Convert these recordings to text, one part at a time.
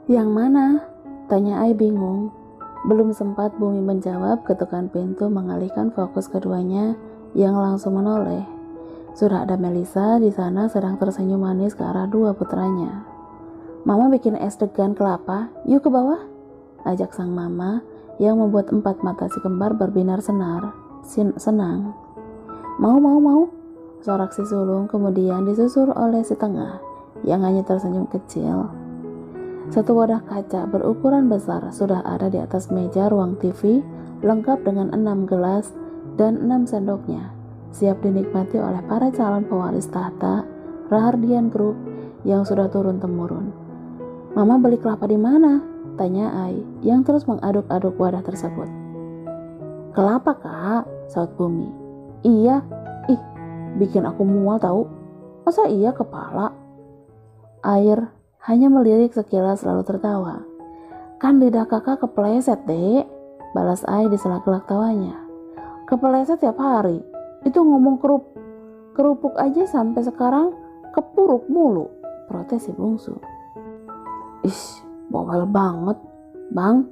Yang mana? Tanya Ai bingung. Belum sempat Bumi menjawab, ketukan pintu mengalihkan fokus keduanya yang langsung menoleh. Sudah ada Melisa di sana sedang tersenyum manis ke arah dua putranya. Mama bikin es degan kelapa, yuk ke bawah, ajak sang mama yang membuat empat mata si kembar berbinar senang. Mau, sorak si sulung kemudian disusul oleh si tengah yang hanya tersenyum kecil. Satu wadah kaca berukuran besar sudah ada di atas meja ruang TV, lengkap dengan 6 gelas dan 6 sendoknya, siap dinikmati oleh para calon pewaris tahta Rahardian Group yang sudah turun-temurun. Mama beli kelapa di mana? Tanya Ai yang terus mengaduk-aduk wadah tersebut. Kelapa, Kak, saut Bumi. Iya, bikin aku mual tahu. Masa iya kepala? Air hanya melirik sekilas lalu tertawa. Kan lidah kakak kepleset, Dek, balas Ai di sela-sela tawanya. Kepleset tiap hari. Itu ngomong kerupuk aja sampai sekarang kepuruk mulu, protes si bungsu. Bawel banget. Bang,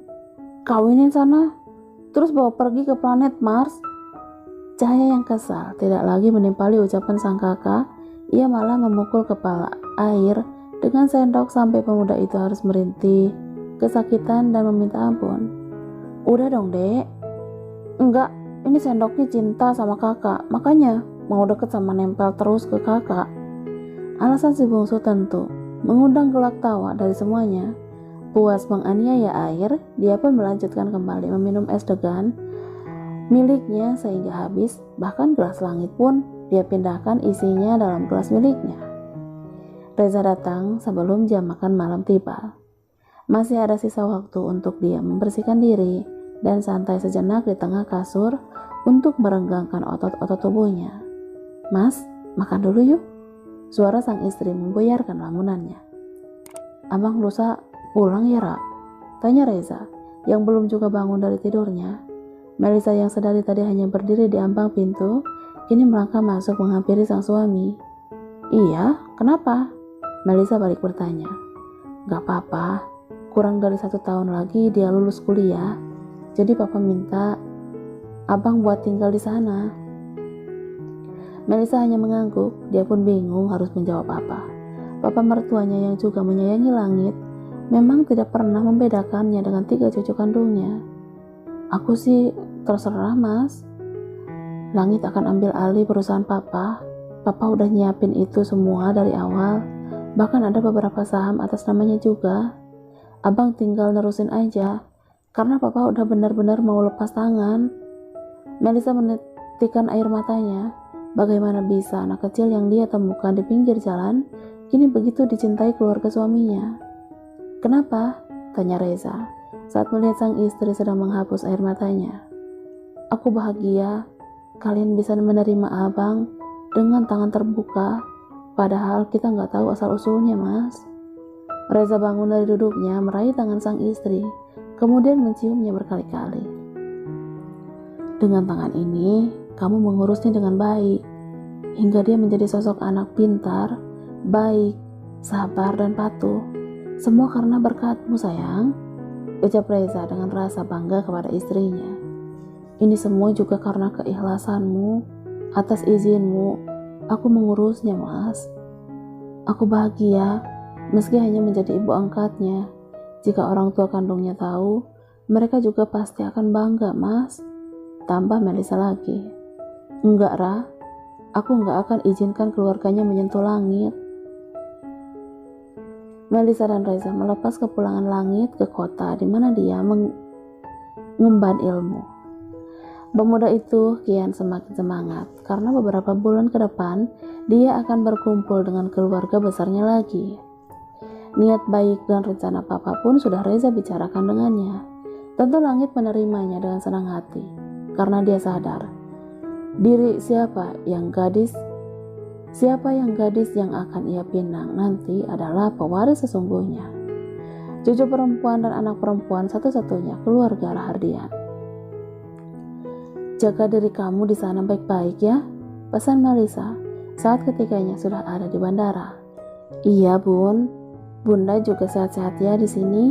kawinin sana, terus bawa pergi ke planet Mars. Cahaya yang kesal tidak lagi menimpali ucapan sang kakak. Ia malah memukul kepala Air dengan sendok sampai pemuda itu harus merintih, kesakitan dan meminta ampun. Udah dong, Dek. Enggak, ini sendoknya cinta sama kakak, makanya mau deket sama nempel terus ke kakak. Alasan si bungsu tentu mengundang gelak tawa dari semuanya. Puas menganiaya Air, dia pun melanjutkan kembali meminum es degan miliknya sehingga habis, bahkan gelas langit pun dia pindahkan isinya dalam gelas miliknya. Reza datang sebelum jam makan malam tiba. Masih ada sisa waktu untuk dia membersihkan diri dan santai sejenak di tengah kasur untuk merenggangkan otot-otot tubuhnya. Mas, makan dulu yuk. Suara sang istri membuyarkan lamunannya. Abang lusa pulang ya, Ra? Tanya Reza yang belum juga bangun dari tidurnya. Melisa yang sedari tadi hanya berdiri di ambang pintu, kini melangkah masuk menghampiri sang suami. Iya, kenapa? Melisa balik bertanya. Gak apa-apa, kurang dari 1 tahun lagi dia lulus kuliah, jadi papa minta abang buat tinggal di sana. Melisa hanya mengangguk, dia pun bingung harus menjawab apa. Papa mertuanya yang juga menyayangi langit, memang tidak pernah membedakannya dengan 3 cucu kandungnya. Aku sih terserah, Mas. Langit akan ambil alih perusahaan papa. Papa udah nyiapin itu semua dari awal. Bahkan ada beberapa saham atas namanya juga. Abang tinggal nerusin aja, karena papa udah benar-benar mau lepas tangan. Melisa menitikkan air matanya. Bagaimana bisa anak kecil yang dia temukan di pinggir jalan kini begitu dicintai keluarga suaminya? Kenapa? Tanya Reza saat melihat sang istri sedang menghapus air matanya. Aku bahagia kalian bisa menerima abang dengan tangan terbuka, padahal kita nggak tahu asal-usulnya, Mas. Reza bangun dari duduknya, meraih tangan sang istri, kemudian menciumnya berkali-kali. Dengan tangan ini, kamu mengurusnya dengan baik, hingga dia menjadi sosok anak pintar, baik, sabar, dan patuh. Semua karena berkatmu, sayang, ucap Reza dengan rasa bangga kepada istrinya. Ini semua juga karena keikhlasanmu, atas izinmu, aku mengurusnya, Mas. Aku bahagia, meski hanya menjadi ibu angkatnya. Jika orang tua kandungnya tahu, mereka juga pasti akan bangga, Mas. Tambah Melisa lagi. Enggak, Ra. Aku enggak akan izinkan keluarganya menyentuh langit. Melisa dan Reza melepas kepulangan langit ke kota di mana dia mengemban ilmu. Pemuda itu kian semakin semangat karena beberapa bulan ke depan dia akan berkumpul dengan keluarga besarnya lagi. Niat baik dan rencana papa pun sudah Reza bicarakan dengannya. Tentu langit menerimanya dengan senang hati karena dia sadar siapa yang gadis yang akan ia pinang nanti adalah pewaris sesungguhnya. Cucu perempuan dan anak perempuan satu-satunya keluarga Rahardian. Jaga diri kamu di sana baik-baik ya, pesan Melisa saat ketiganya sudah ada di bandara. Iya, Bun. Bunda juga sehat-sehat ya di sini.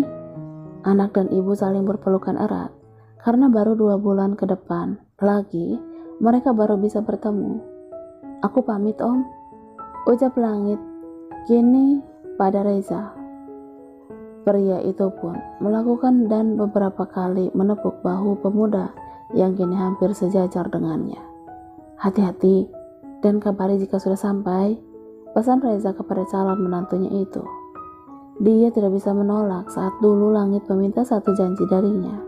Anak dan ibu saling berpelukan erat, karena baru 2 bulan ke depan lagi mereka baru bisa bertemu. Aku pamit om, ucap Langit kini pada Reza. Pria itu pun melakukan dan beberapa kali menepuk bahu pemuda yang kini hampir sejajar dengannya. Hati-hati dan kabari jika sudah sampai, pesan Reza kepada calon menantunya itu. Dia tidak bisa menolak saat dulu Langit meminta satu janji darinya.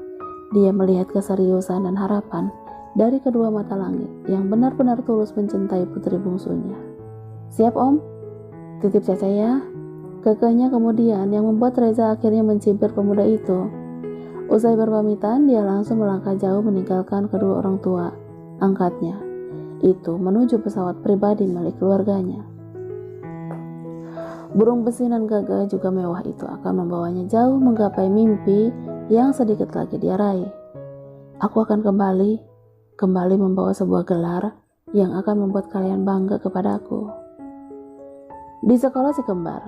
Dia melihat keseriusan dan harapan dari kedua mata Langit yang benar-benar tulus mencintai putri bungsunya. Siap om? Titip Caca ya. Kekehnya kemudian yang membuat Reza akhirnya mencibir pemuda itu. Usai berpamitan, dia langsung melangkah jauh meninggalkan kedua orang tua angkatnya itu menuju pesawat pribadi milik keluarganya. Burung pesinan gagah juga mewah itu akan membawanya jauh menggapai mimpi yang sedikit lagi dia raih. Aku akan kembali membawa sebuah gelar yang akan membuat kalian bangga kepadaku. Di sekolah si kembar,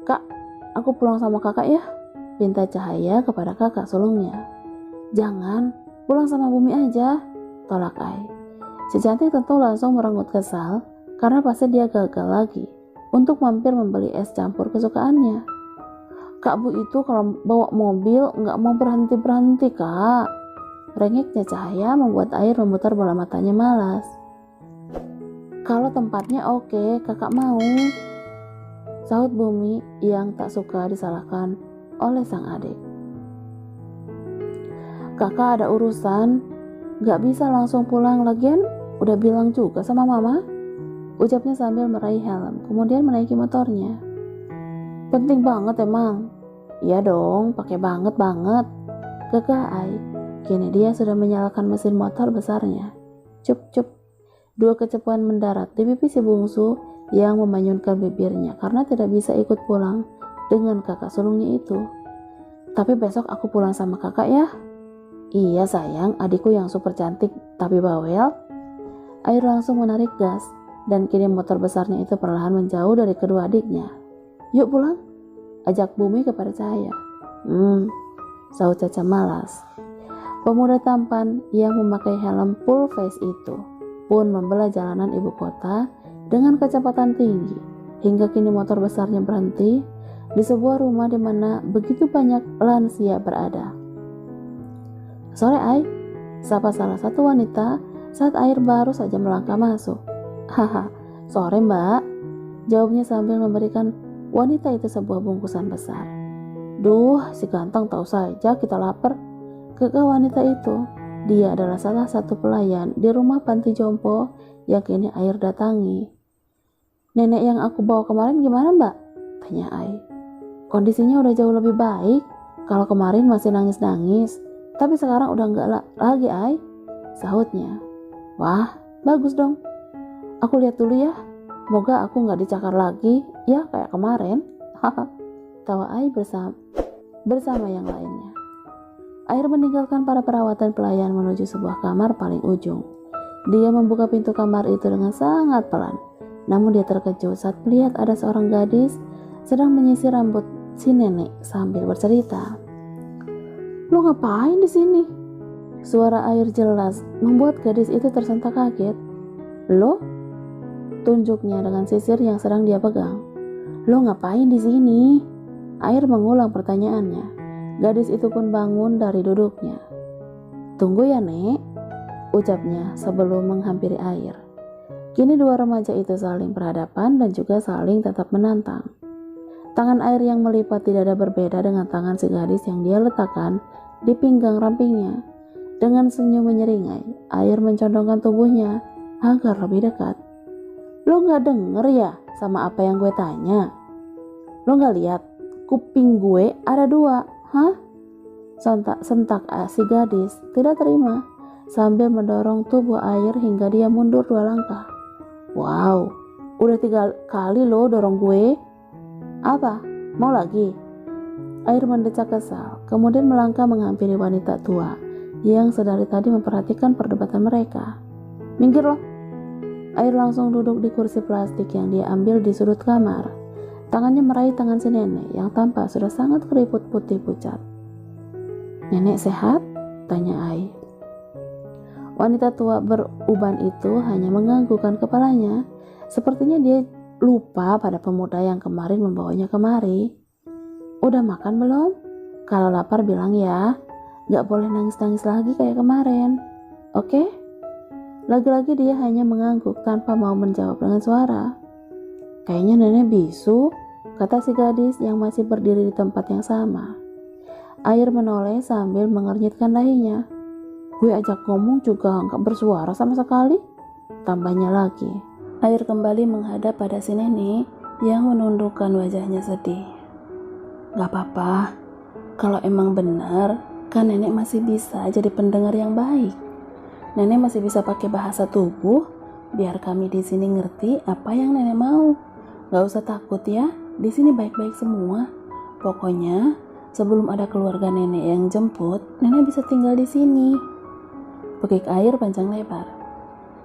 Kak, aku pulang sama kakak ya, pinta Cahaya kepada kakak sulungnya. Jangan, pulang sama Bumi aja, tolak Ai. Si cantik tentu langsung merenggut kesal karena pasti dia gagal lagi untuk mampir membeli es campur kesukaannya. Kak Bu itu kalau bawa mobil nggak mau berhenti-berhenti kak. Rengeknya Cahaya membuat Air memutar bola matanya malas. Kalau tempatnya oke, kakak mau, sahut Bumi yang tak suka disalahkan oleh sang adik. Kakak ada urusan, gak bisa langsung pulang, lagian udah bilang juga sama mama, ucapnya sambil meraih helm kemudian menaiki motornya. Penting banget emang. Iya dong, pakai banget, kekeh Ai. Kini dia sudah menyalakan mesin motor besarnya. Cup. Dua kecepuan mendarat di pipi si bungsu yang memanyunkan bibirnya karena tidak bisa ikut pulang dengan kakak sulungnya itu. Tapi besok aku pulang sama kakak ya. Iya sayang, adikku yang super cantik tapi bawel. Air langsung menarik gas dan kini motor besarnya itu perlahan menjauh dari kedua adiknya. Yuk pulang, ajak Bumi kepada Cahaya. Sahut Caca malas. Pemuda tampan yang memakai helm full face itu pun membelah jalanan ibu kota dengan kecepatan tinggi hingga kini motor besarnya berhenti di sebuah rumah di mana begitu banyak lansia berada. Sore Ai, sapa salah satu wanita saat Air baru saja melangkah masuk. Haha, sore mbak, jawabnya sambil memberikan wanita itu sebuah bungkusan besar. Duh, si ganteng tahu saja kita lapar, kekeh wanita itu. Dia adalah salah satu pelayan di rumah panti jompo yang kini Air datangi. Nenek yang aku bawa kemarin gimana mbak? Tanya Ai. Kondisinya udah jauh lebih baik. Kalau kemarin masih nangis-nangis, tapi sekarang udah enggak lagi Ai, sahutnya. Wah, bagus dong. Aku lihat dulu ya. Moga aku nggak dicakar lagi ya kayak kemarin. Haha. Tawa Ai bersama yang lainnya. Air meninggalkan para perawat dan pelayan menuju sebuah kamar paling ujung. Dia membuka pintu kamar itu dengan sangat pelan. Namun dia terkejut saat melihat ada seorang gadis sedang menyisir rambut si nenek sambil bercerita. Lo ngapain di sini? Suara Air jelas membuat gadis itu tersentak kaget. Lo? Tunjuknya dengan sisir yang sedang dia pegang. Lo ngapain di sini? Air mengulang pertanyaannya. Gadis itu pun bangun dari duduknya. Tunggu ya nek, ucapnya sebelum menghampiri Air. Kini dua remaja itu saling berhadapan dan juga saling tetap menantang. Tangan Air yang melipat tidak ada berbeda dengan tangan si gadis yang dia letakkan di pinggang rampingnya. Dengan senyum menyeringai, Air mencondongkan tubuhnya agar lebih dekat. Lo gak denger ya sama apa yang gue tanya? Lo gak lihat kuping gue ada 2? Hah? Sentak si gadis tidak terima sambil mendorong tubuh Air hingga dia mundur 2 langkah. Wow, udah 3 kali lo dorong gue. Apa? Mau lagi? Air mendecak kesal, kemudian melangkah menghampiri wanita tua yang sedari tadi memperhatikan perdebatan mereka. Minggir lo. Air langsung duduk di kursi plastik yang dia ambil di sudut kamar. Tangannya meraih tangan si nenek yang tampak sudah sangat keriput putih pucat. "Nenek sehat?" tanya Ai. Wanita tua beruban itu hanya menganggukkan kepalanya. Sepertinya dia lupa pada pemuda yang kemarin membawanya kemari. "Udah makan belum? Kalau lapar bilang ya. Gak boleh nangis-nangis lagi kayak kemarin. Oke?" Lagi-lagi dia hanya mengangguk tanpa mau menjawab dengan suara. "Kayaknya nenek bisu," kata si gadis yang masih berdiri di tempat yang sama. Air menoleh sambil mengernyitkan dahinya. "Gue ajak ngomong juga gak bersuara sama sekali," tambahnya lagi. Air kembali menghadap pada si nenek yang menundukkan wajahnya sedih. "Gak apa-apa, kalau emang benar, kan nenek masih bisa jadi pendengar yang baik. Nenek masih bisa pakai bahasa tubuh, biar kami di sini ngerti apa yang nenek mau. Gak usah takut ya, di sini baik-baik semua. Pokoknya sebelum ada keluarga nenek yang jemput, nenek bisa tinggal di sini." Bekik Air panjang lebar.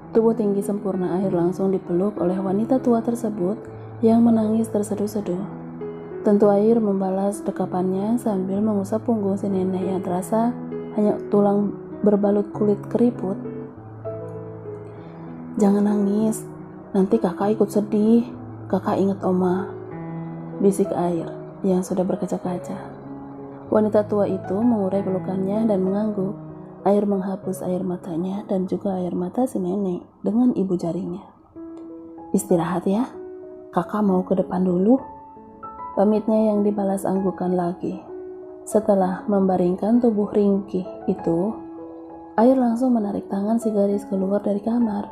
Tubuh tinggi sempurna Air langsung dipeluk oleh wanita tua tersebut yang menangis terseduh-seduh. Tentu Air membalas dekapannya sambil mengusap punggung si nenek yang terasa hanya tulang berbalut kulit keriput. "Jangan nangis, nanti kakak ikut sedih. Kakak ingat oma," bisik Air yang sudah berkaca-kaca. Wanita tua itu mengurai pelukannya dan mengangguk. Air menghapus air matanya dan juga air mata si nenek dengan ibu jarinya. "Istirahat ya, kakak mau ke depan dulu," pamitnya yang dibalas anggukan lagi. Setelah membaringkan tubuh ringkih itu, Air langsung menarik tangan si gadis keluar dari kamar.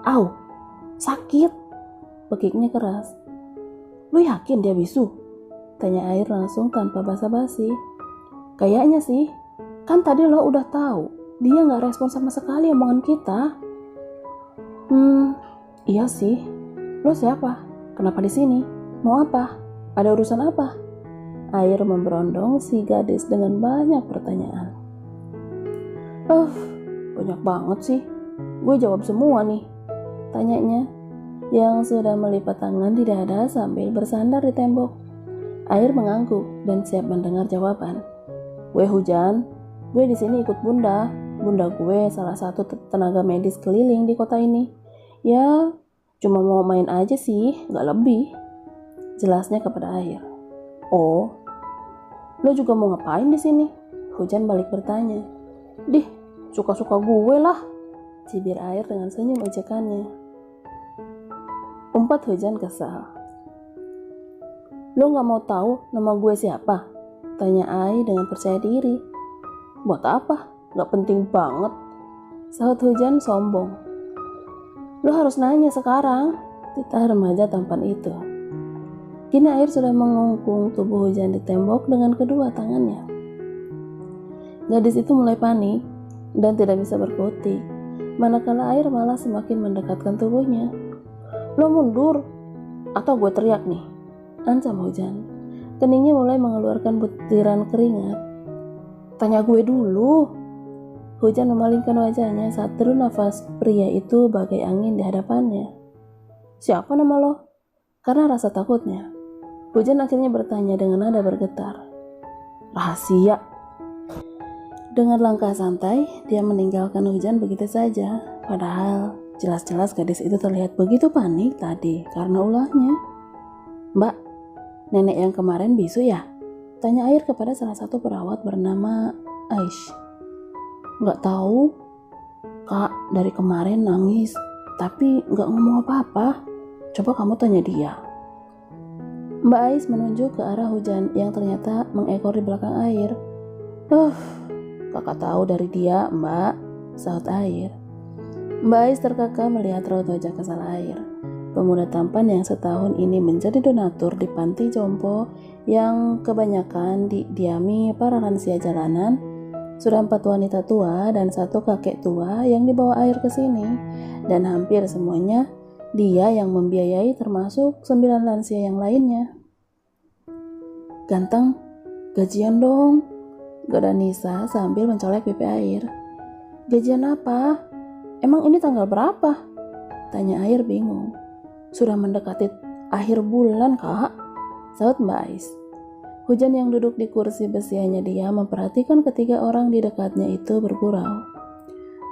"Au, sakit!" bekiknya keras. "Lu yakin dia bisu?" tanya Air langsung tanpa basa-basi. "Kayaknya sih, kan tadi lo udah tahu dia gak respon sama sekali omongan kita." Iya sih. Lo siapa? Kenapa di sini? Mau apa? Ada urusan apa?" Air memberondong si gadis dengan banyak pertanyaan. Banyak banget sih. Gue jawab semua nih," tanyanya yang sudah melipat tangan di dada sambil bersandar di tembok. Air mengangguk dan siap mendengar jawaban. "Gue Hujan. Gue di sini ikut bunda. Bunda gue salah satu tenaga medis keliling di kota ini. Ya, cuma mau main aja sih, gak lebih," jelasnya kepada Air. "Oh, lo juga mau ngapain di sini?" Hujan balik bertanya. "Dih, suka-suka gue lah," cibir Air dengan senyum ejekannya. Umpat Hujan kesal. "Lo gak mau tahu nama gue siapa?" tanya Ai dengan percaya diri. "Buat apa? Gak penting banget," sahut Hujan sombong. "Lo harus nanya sekarang," titah remaja tampan itu. Kini Air sudah mengungkung tubuh Hujan di tembok dengan kedua tangannya. Gadis itu mulai panik dan tidak bisa berkutik, manakala Air malah semakin mendekatkan tubuhnya. "Lo mundur, atau gue teriak nih," ancam Hujan. Keningnya mulai mengeluarkan butiran keringat. "Tanya gue dulu." Hujan memalingkan wajahnya saat deru nafas pria itu bagai angin di hadapannya. "Siapa nama lo?" Karena rasa takutnya, Hujan akhirnya bertanya dengan nada bergetar. "Rahasia." Dengan langkah santai, dia meninggalkan Hujan begitu saja. Padahal jelas-jelas gadis itu terlihat begitu panik tadi karena ulahnya. "Mbak, nenek yang kemarin bisu ya?" tanya Air kepada salah satu perawat bernama Aish. "Gak tahu, Kak, dari kemarin nangis, tapi gak ngomong apa-apa. Coba kamu tanya dia." Mbak Ais menunjuk ke arah Hujan yang ternyata mengekor di belakang Air. "Kakak tahu dari dia, Mbak," sahut Air. Mbak Ais terkekeh melihat raut wajah kesal Air. Pemuda tampan yang setahun ini menjadi donatur di panti jompo yang kebanyakan didiami para lansia jalanan. Sudah 4 wanita tua dan 1 kakek tua yang dibawa Air ke sini, dan hampir semuanya dia yang membiayai termasuk 9 lansia yang lainnya. "Ganteng, gajian dong," goda Nisa sambil mencolek pipi Air. "Gajian apa? Emang ini tanggal berapa?" tanya Air bingung. "Sudah mendekati akhir bulan, Kak." Saut Mbak Ais. Hujan yang duduk di kursi besi hanya diam memperhatikan ketiga orang di dekatnya itu bergurau.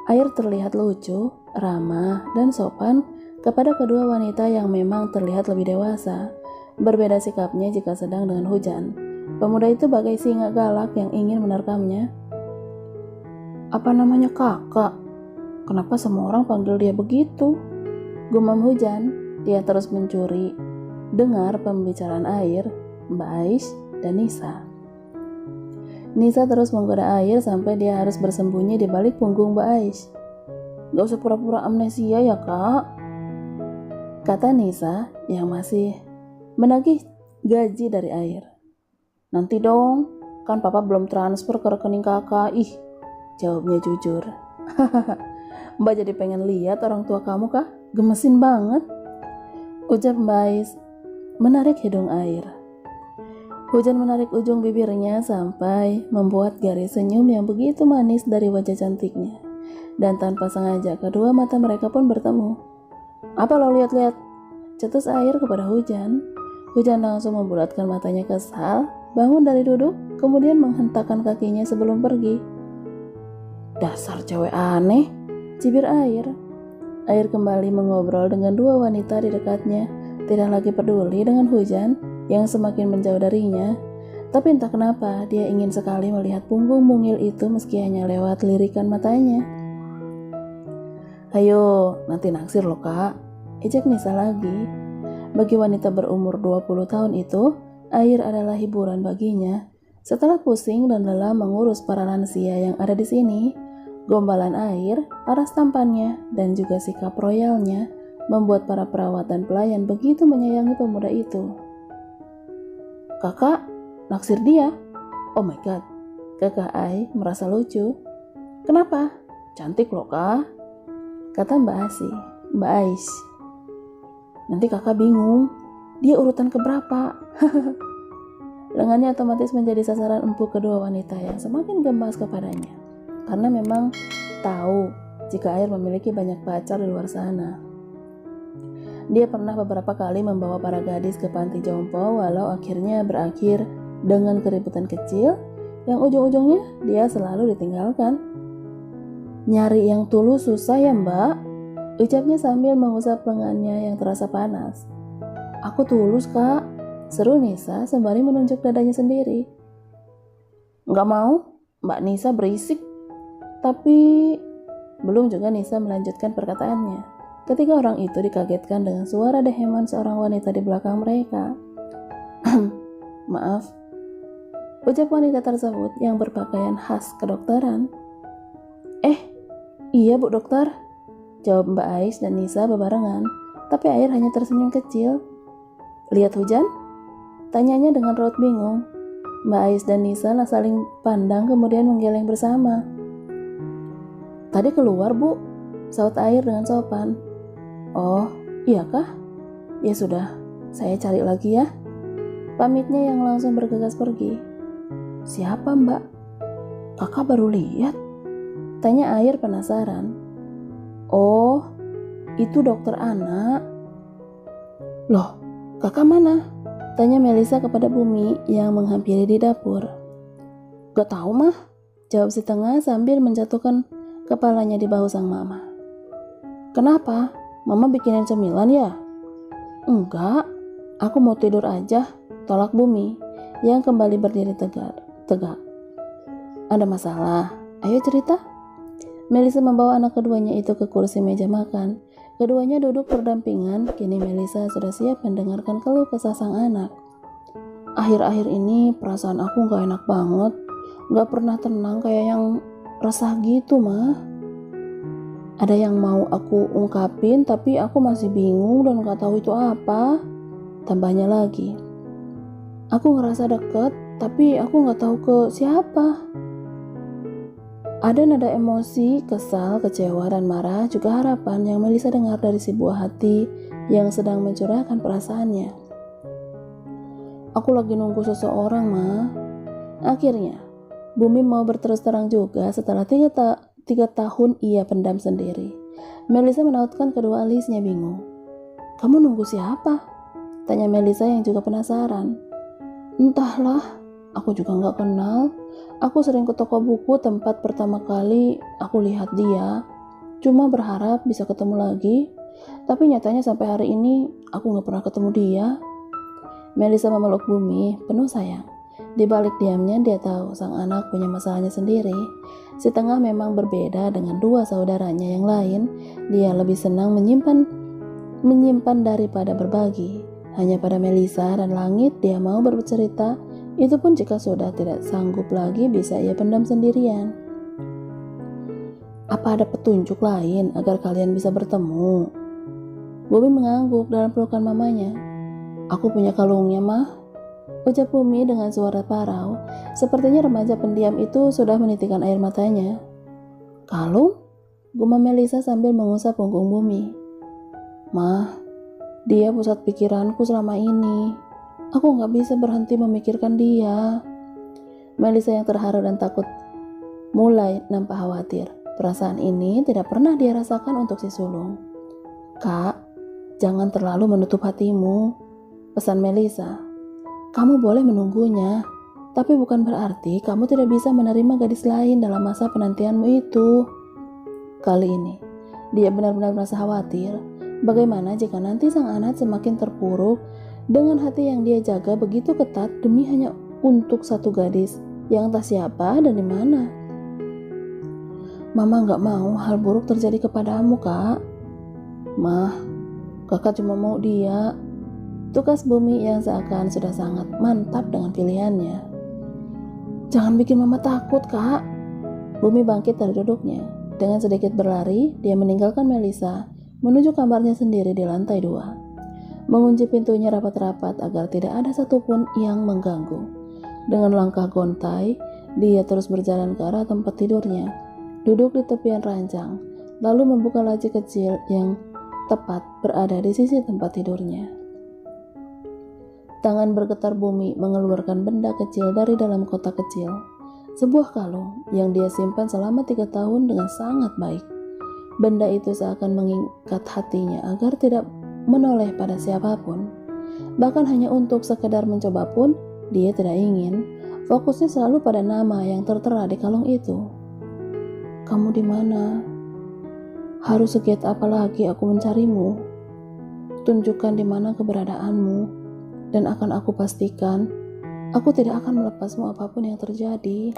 Air terlihat lucu, ramah, dan sopan kepada kedua wanita yang memang terlihat lebih dewasa. Berbeda sikapnya jika sedang dengan Hujan. Pemuda itu bagai singa galak yang ingin menerkamnya. Apa namanya kakak? Kenapa semua orang panggil dia begitu? Gumam Hujan. Dia terus mencuri. Dengar pembicaraan Air, Mbak Ais, dan Nisa. Nisa terus menggoda Air sampai dia harus bersembunyi di balik punggung Mbak Ais. Gak usah pura-pura amnesia ya kak, kata Nisa yang masih menagih gaji dari Air. Nanti dong, kan papa belum transfer ke rekening kakak. Ih, jawabnya jujur. Mbak jadi pengen lihat orang tua kamu kah? Gemesin banget, ujar Mbak Ais menarik hidung Air. Hujan menarik ujung bibirnya sampai membuat garis senyum yang begitu manis dari wajah cantiknya. Dan tanpa sengaja kedua mata mereka pun bertemu. Apa lo lihat-lihat? Cetus Air kepada Hujan. Hujan langsung membulatkan matanya kesal, bangun dari duduk, kemudian menghentakkan kakinya sebelum pergi. Dasar cewek aneh, cibir Air. Air kembali mengobrol dengan dua wanita di dekatnya, tidak lagi peduli dengan Hujan yang semakin menjauh darinya. Tapi entah kenapa dia ingin sekali melihat punggung mungil itu meski hanya lewat lirikan matanya. Ayo, nanti naksir loh kak, ejek Nisa lagi. Bagi wanita berumur 20 tahun itu, Air adalah hiburan baginya. Setelah pusing dan lelah mengurus para lansia yang ada di sini, gombalan Air, paras tampannya, dan juga sikap royalnya membuat para perawat dan pelayan begitu menyayangi pemuda itu. Kakak, naksir dia? Oh my god, kakak Ai merasa lucu. Kenapa? Cantik loh kak, kata Mbak Ais. Nanti kakak bingung, dia urutan keberapa? Lengannya otomatis menjadi sasaran empuk kedua wanita yang semakin gemas kepadanya. Karena memang tahu jika Air memiliki banyak pacar di luar sana. Dia pernah beberapa kali membawa para gadis ke panti jompo walau akhirnya berakhir dengan keributan kecil yang ujung-ujungnya dia selalu ditinggalkan. Nyari yang tulus susah ya mbak, ucapnya sambil mengusap lengannya yang terasa panas. Aku tulus kak, seru Nisa sembari menunjuk dadanya sendiri. Gak mau, Mbak Nisa berisik. Tapi belum juga Nisa melanjutkan perkataannya. Ketiga orang itu dikagetkan dengan suara deheman seorang wanita di belakang mereka. Maaf, ucap wanita tersebut yang berpakaian khas kedokteran. Iya bu dokter, jawab Mbak Ais dan Nisa bebarengan, tapi Air hanya tersenyum kecil. Lihat Hujan? Tanyanya dengan raut bingung. Mbak Ais dan Nisa saling pandang kemudian menggeleng bersama. Tadi keluar bu, saut Air dengan sopan. Oh, iya kah? Ya sudah, saya cari lagi ya. Pamitnya yang langsung bergegas pergi. Siapa mbak? Kakak baru lihat? Tanya Air penasaran. Oh, itu dokter anak. Loh, kakak mana? Tanya Melisa kepada Bumi yang menghampiri di dapur. Gak tahu mah, jawab si tengah sambil menjatuhkan kepalanya di bahu sang mama. Kenapa? Mama bikinin cemilan ya? Enggak, aku mau tidur aja, tolak Bumi yang kembali berdiri tegak. Ada masalah? Ayo cerita. Melisa membawa anak keduanya itu ke kursi meja makan. Keduanya duduk berdampingan, kini Melisa sudah siap mendengarkan keluh kesah sang anak. Akhir-akhir ini perasaan aku gak enak banget, gak pernah tenang kayak yang resah gitu mah. Ada yang mau aku ungkapin tapi aku masih bingung dan gak tahu itu apa. Tambahnya lagi, aku ngerasa deket tapi aku gak tahu ke siapa. Ada nada emosi, kesal, kecewa, dan marah, juga harapan yang Melisa dengar dari si buah hati yang sedang mencurahkan perasaannya. Aku lagi nunggu seseorang, Ma. Akhirnya, Bumi mau berterus terang juga setelah 3 tahun ia pendam sendiri. Melisa menautkan kedua alisnya bingung. Kamu nunggu siapa? Tanya Melisa yang juga penasaran. Entahlah, aku juga nggak kenal. Aku sering ke toko buku tempat pertama kali aku lihat dia. Cuma berharap bisa ketemu lagi. Tapi nyatanya sampai hari ini aku nggak pernah ketemu dia. Melisa memeluk Bumi penuh sayang. Di balik diamnya dia tahu sang anak punya masalahnya sendiri. Si tengah memang berbeda dengan dua saudaranya yang lain. Dia lebih senang menyimpan daripada berbagi. Hanya pada Melisa dan Langit dia mau bercerita. Itu pun jika sudah tidak sanggup lagi bisa ia pendam sendirian. Apa ada petunjuk lain agar kalian bisa bertemu? Bumi mengangguk dalam pelukan mamanya. Aku punya kalungnya, Mah, ucap Bumi dengan suara parau. Sepertinya remaja pendiam itu sudah menitikkan air matanya. Kalung? Gumam Melisa sambil mengusap punggung Bumi. Mah, dia pusat pikiranku selama ini. Aku gak bisa berhenti memikirkan dia. Melisa yang terharu dan takut mulai nampak khawatir. Perasaan ini tidak pernah dia rasakan untuk si sulung. Kak, jangan terlalu menutup hatimu, pesan Melisa. Kamu boleh menunggunya, tapi bukan berarti kamu tidak bisa menerima gadis lain dalam masa penantianmu itu. Kali ini, dia benar-benar merasa khawatir. Bagaimana jika nanti sang anak semakin terpuruk dengan hati yang dia jaga begitu ketat demi hanya untuk satu gadis yang entah siapa dan di mana. Mama gak mau hal buruk terjadi kepadamu, Kak. Mah, kakak cuma mau dia. Tukas Bumi yang seakan sudah sangat mantap dengan pilihannya. Jangan bikin mama takut, Kak. Bumi bangkit dari duduknya. Dengan sedikit berlari, dia meninggalkan Melisa menuju kamarnya sendiri di lantai 2. Mengunci pintunya rapat-rapat agar tidak ada satupun yang mengganggu. Dengan langkah gontai, dia terus berjalan ke arah tempat tidurnya. Duduk di tepian ranjang, lalu membuka laci kecil yang tepat berada di sisi tempat tidurnya. Tangan bergetar Bumi mengeluarkan benda kecil dari dalam kotak kecil. Sebuah kalung yang dia simpan selama 3 tahun dengan sangat baik. Benda itu seakan mengikat hatinya agar tidak menoleh pada siapapun. Bahkan hanya untuk sekedar mencoba pun dia tidak ingin. Fokusnya selalu pada nama yang tertera di kalung itu. Kamu di mana? Harus segiat apa lagi aku mencarimu? Tunjukkan di mana keberadaanmu, dan akan aku pastikan aku tidak akan melepasmu apapun yang terjadi.